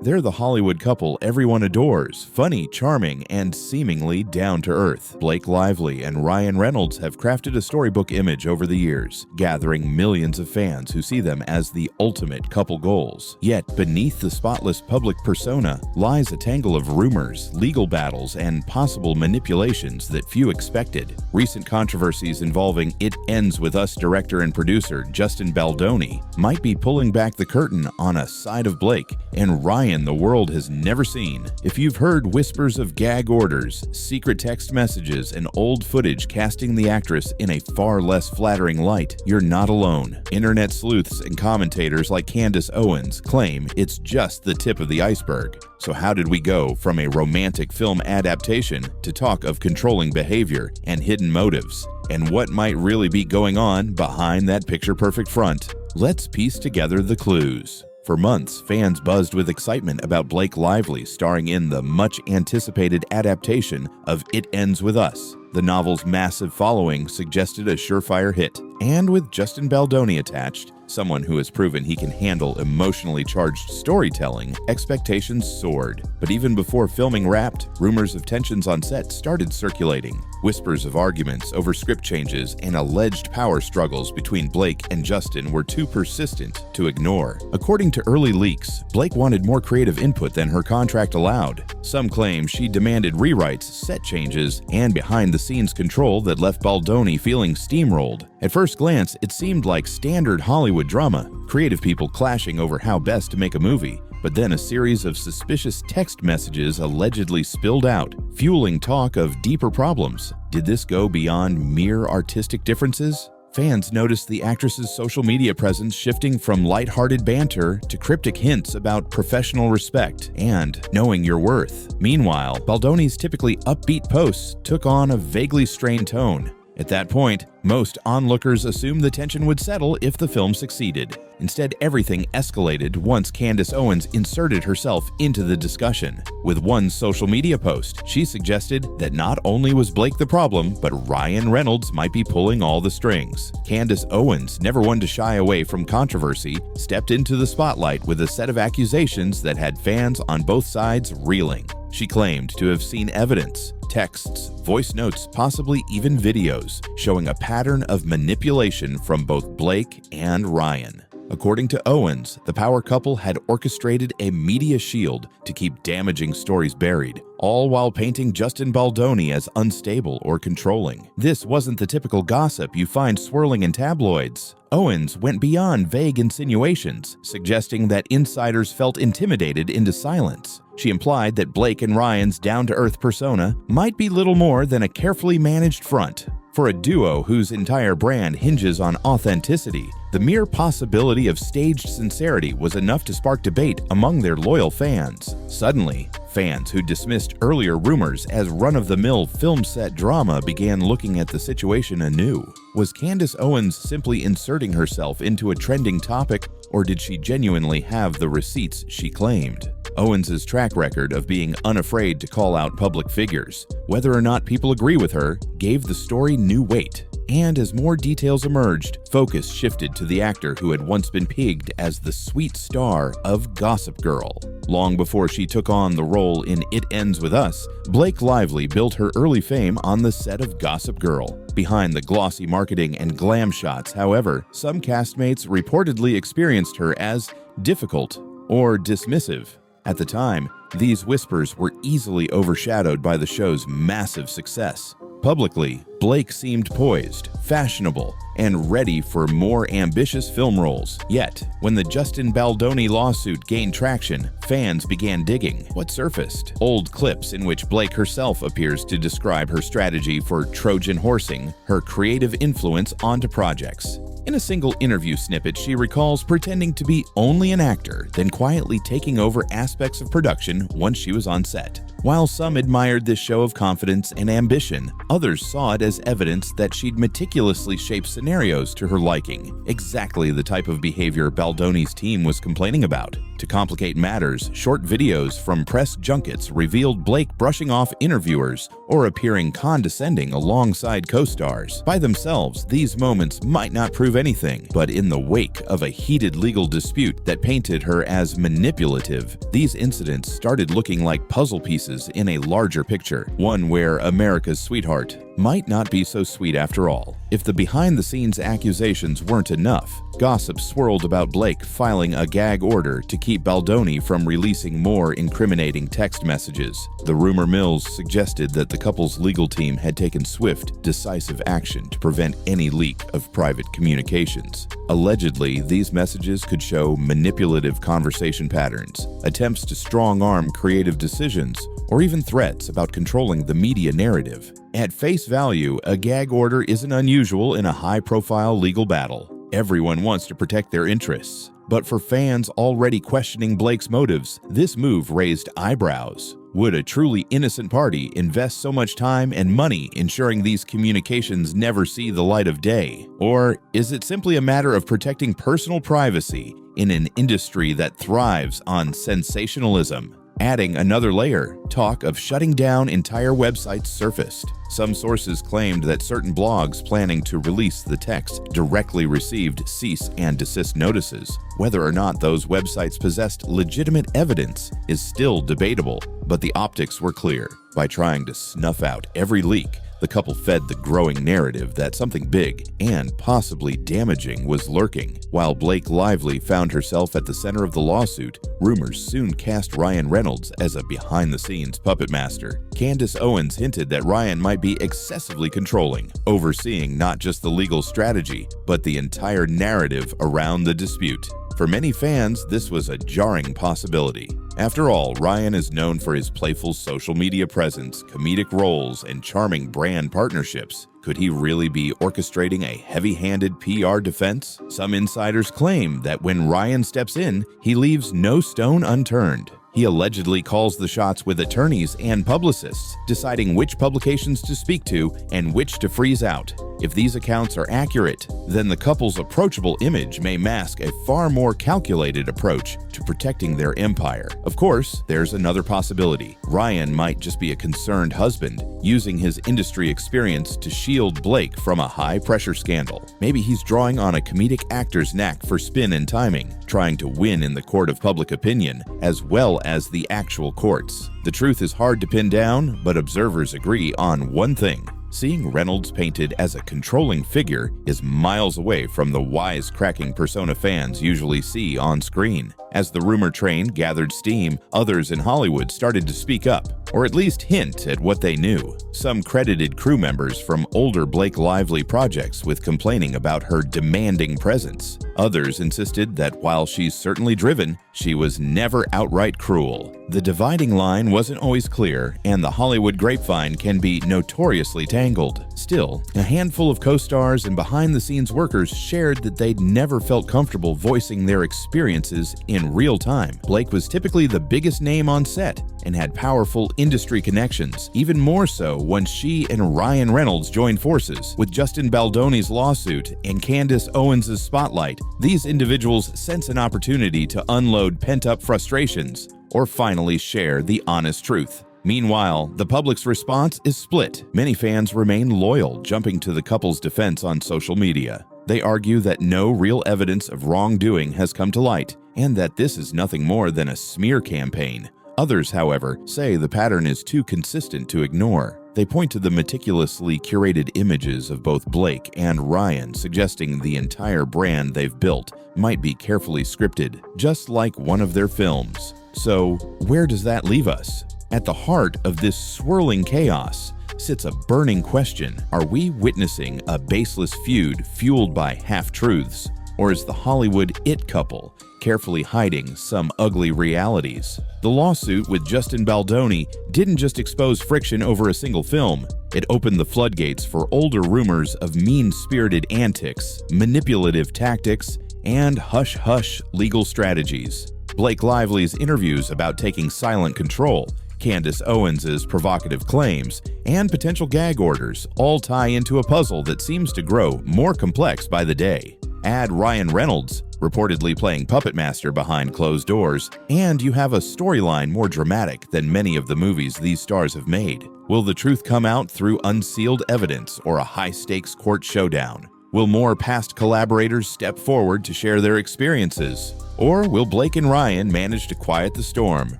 They're the Hollywood couple everyone adores, funny, charming, and seemingly down-to-earth. Blake Lively and Ryan Reynolds have crafted a storybook image over the years, gathering millions of fans who see them as the ultimate couple goals. Yet, beneath the spotless public persona lies a tangle of rumors, legal battles, and possible manipulations that few expected. Recent controversies involving It Ends With Us director and producer Justin Baldoni might be pulling back the curtain on a side of Blake and Ryan the world has never seen. If you've heard whispers of gag orders, secret text messages, and old footage casting the actress in a far less flattering light, you're not alone. Internet sleuths and commentators like Candace Owens claim it's just the tip of the iceberg. So how did we go from a romantic film adaptation to talk of controlling behavior and hidden motives? And what might really be going on behind that picture-perfect front? Let's piece together the clues. For months, fans buzzed with excitement about Blake Lively starring in the much-anticipated adaptation of It Ends With Us. The novel's massive following suggested a surefire hit. And with Justin Baldoni attached, someone who has proven he can handle emotionally charged storytelling, expectations soared. But even before filming wrapped, rumors of tensions on set started circulating. Whispers of arguments over script changes and alleged power struggles between Blake and Justin were too persistent to ignore. According to early leaks, Blake wanted more creative input than her contract allowed. Some claim she demanded rewrites, set changes, and behind-the-scenes control that left Baldoni feeling steamrolled. At first glance, it seemed like standard Hollywood drama, creative people clashing over how best to make a movie. But then a series of suspicious text messages allegedly spilled out, fueling talk of deeper problems. Did this go beyond mere artistic differences? Fans noticed the actress's social media presence shifting from lighthearted banter to cryptic hints about professional respect and knowing your worth. Meanwhile, Baldoni's typically upbeat posts took on a vaguely strained tone. At that point, most onlookers assumed the tension would settle if the film succeeded. Instead, everything escalated once Candace Owens inserted herself into the discussion. With one social media post, she suggested that not only was Blake the problem, but Ryan Reynolds might be pulling all the strings. Candace Owens, never one to shy away from controversy, stepped into the spotlight with a set of accusations that had fans on both sides reeling. She claimed to have seen evidence, texts, voice notes, possibly even videos, showing a pattern of manipulation from both Blake and Ryan. According to Owens, the power couple had orchestrated a media shield to keep damaging stories buried, all while painting Justin Baldoni as unstable or controlling. This wasn't the typical gossip you find swirling in tabloids. Owens went beyond vague insinuations, suggesting that insiders felt intimidated into silence. She implied that Blake and Ryan's down-to-earth persona might be little more than a carefully managed front. For a duo whose entire brand hinges on authenticity, the mere possibility of staged sincerity was enough to spark debate among their loyal fans. Suddenly, fans who dismissed earlier rumors as run-of-the-mill film set drama began looking at the situation anew. Was Candace Owens simply inserting herself into a trending topic, or did she genuinely have the receipts she claimed? Owens' track record of being unafraid to call out public figures, whether or not people agree with her, gave the story new weight. And as more details emerged, focus shifted to the actor who had once been pegged as the sweet star of Gossip Girl. Long before she took on the role in It Ends With Us, Blake Lively built her early fame on the set of Gossip Girl. Behind the glossy marketing and glam shots, however, some castmates reportedly experienced her as difficult or dismissive. At the time, these whispers were easily overshadowed by the show's massive success. Publicly, Blake seemed poised, fashionable, and ready for more ambitious film roles. Yet, when the Justin Baldoni lawsuit gained traction, fans began digging. What surfaced? Old clips in which Blake herself appears to describe her strategy for Trojan horsing her creative influence onto projects. In a single interview snippet, she recalls pretending to be only an actor, then quietly taking over aspects of production once she was on set. While some admired this show of confidence and ambition, others saw it as evidence that she'd meticulously shaped scenarios to her liking, exactly the type of behavior Baldoni's team was complaining about. To complicate matters, short videos from press junkets revealed Blake brushing off interviewers or appearing condescending alongside co-stars. By themselves, these moments might not prove anything, but in the wake of a heated legal dispute that painted her as manipulative, these incidents started looking like puzzle pieces in a larger picture, one where America's sweetheart might not be so sweet after all. If the behind-the-scenes accusations weren't enough, gossip swirled about Blake filing a gag order to keep Baldoni from releasing more incriminating text messages. The rumor mills suggested that the couple's legal team had taken swift, decisive action to prevent any leak of private communications. Allegedly, these messages could show manipulative conversation patterns, attempts to strong-arm creative decisions, or even threats about controlling the media narrative. At face value, a gag order isn't unusual in a high-profile legal battle. Everyone wants to protect their interests. But for fans already questioning Blake's motives, this move raised eyebrows. Would a truly innocent party invest so much time and money ensuring these communications never see the light of day? Or is it simply a matter of protecting personal privacy in an industry that thrives on sensationalism? Adding another layer, talk of shutting down entire websites surfaced. Some sources claimed that certain blogs planning to release the text directly received cease and desist notices. Whether or not those websites possessed legitimate evidence is still debatable, but the optics were clear. By trying to snuff out every leak, the couple fed the growing narrative that something big and possibly damaging was lurking. While Blake Lively found herself at the center of the lawsuit, rumors soon cast Ryan Reynolds as a behind-the-scenes puppet master. Candace Owens hinted that Ryan might be excessively controlling, overseeing not just the legal strategy, but the entire narrative around the dispute. For many fans, this was a jarring possibility. After all, Ryan is known for his playful social media presence, comedic roles, and charming brand partnerships. Could he really be orchestrating a heavy-handed PR defense? Some insiders claim that when Ryan steps in, he leaves no stone unturned. He allegedly calls the shots with attorneys and publicists, deciding which publications to speak to and which to freeze out. If these accounts are accurate, then the couple's approachable image may mask a far more calculated approach to protecting their empire. Of course, there's another possibility. Ryan might just be a concerned husband, using his industry experience to shield Blake from a high-pressure scandal. Maybe he's drawing on a comedic actor's knack for spin and timing, trying to win in the court of public opinion, as well as the actual courts. The truth is hard to pin down, but observers agree on one thing. Seeing Reynolds painted as a controlling figure is miles away from the wisecracking persona fans usually see on screen. As the rumor train gathered steam, others in Hollywood started to speak up, or at least hint at what they knew. Some credited crew members from older Blake Lively projects with complaining about her demanding presence. Others insisted that while she's certainly driven, she was never outright cruel. The dividing line wasn't always clear, and the Hollywood grapevine can be notoriously tangled. Still, a handful of co-stars and behind-the-scenes workers shared that they'd never felt comfortable voicing their experiences in real time. Blake was typically the biggest name on set and had powerful industry connections, even more so once she and Ryan Reynolds joined forces. With Justin Baldoni's lawsuit and Candace Owens' spotlight, these individuals sense an opportunity to unload pent-up frustrations or finally share the honest truth. Meanwhile, the public's response is split. Many fans remain loyal, jumping to the couple's defense on social media. They argue that no real evidence of wrongdoing has come to light, and that this is nothing more than a smear campaign. Others, however, say the pattern is too consistent to ignore. They point to the meticulously curated images of both Blake and Ryan, suggesting the entire brand they've built might be carefully scripted, just like one of their films. So, where does that leave us? At the heart of this swirling chaos sits a burning question. Are we witnessing a baseless feud fueled by half-truths? Or is the Hollywood it couple carefully hiding some ugly realities? The lawsuit with Justin Baldoni didn't just expose friction over a single film. It opened the floodgates for older rumors of mean-spirited antics, manipulative tactics, and hush-hush legal strategies. Blake Lively's interviews about taking silent control, Candace Owens' provocative claims, and potential gag orders all tie into a puzzle that seems to grow more complex by the day. Add Ryan Reynolds, reportedly playing puppet master behind closed doors, and you have a storyline more dramatic than many of the movies these stars have made. Will the truth come out through unsealed evidence or a high-stakes court showdown? Will more past collaborators step forward to share their experiences? Or will Blake and Ryan manage to quiet the storm,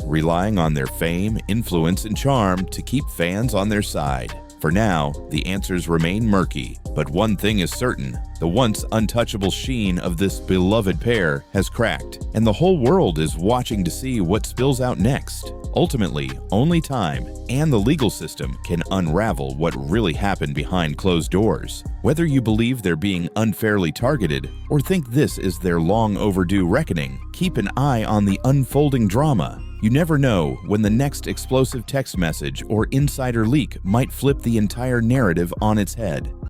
relying on their fame, influence, and charm to keep fans on their side? For now, the answers remain murky, but one thing is certain: the once untouchable sheen of this beloved pair has cracked, and the whole world is watching to see what spills out next. Ultimately, only time and the legal system can unravel what really happened behind closed doors. Whether you believe they're being unfairly targeted or think this is their long overdue reckoning, keep an eye on the unfolding drama. You never know when the next explosive text message or insider leak might flip the entire narrative on its head.